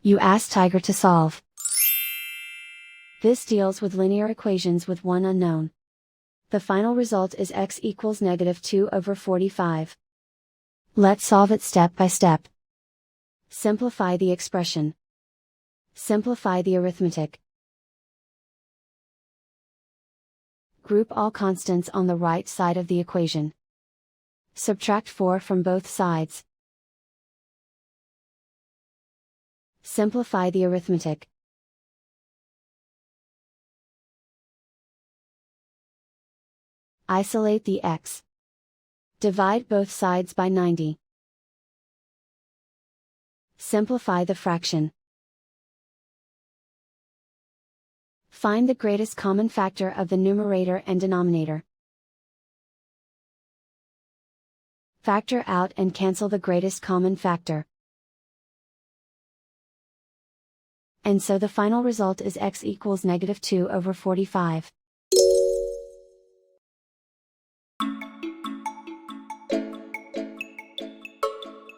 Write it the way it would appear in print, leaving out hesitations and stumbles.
You ask Tiger to solve. This deals with linear equations with one unknown. The final result is x equals -2/45. Let's solve it step by step. Simplify the expression. Simplify the arithmetic. Group all constants on the right side of the equation. Subtract 4 from both sides. Simplify the arithmetic. Isolate the x. Divide both sides by 90. Simplify the fraction. Find the greatest common factor of the numerator and denominator. Factor out and cancel the greatest common factor. And so the final result is x equals -2/45.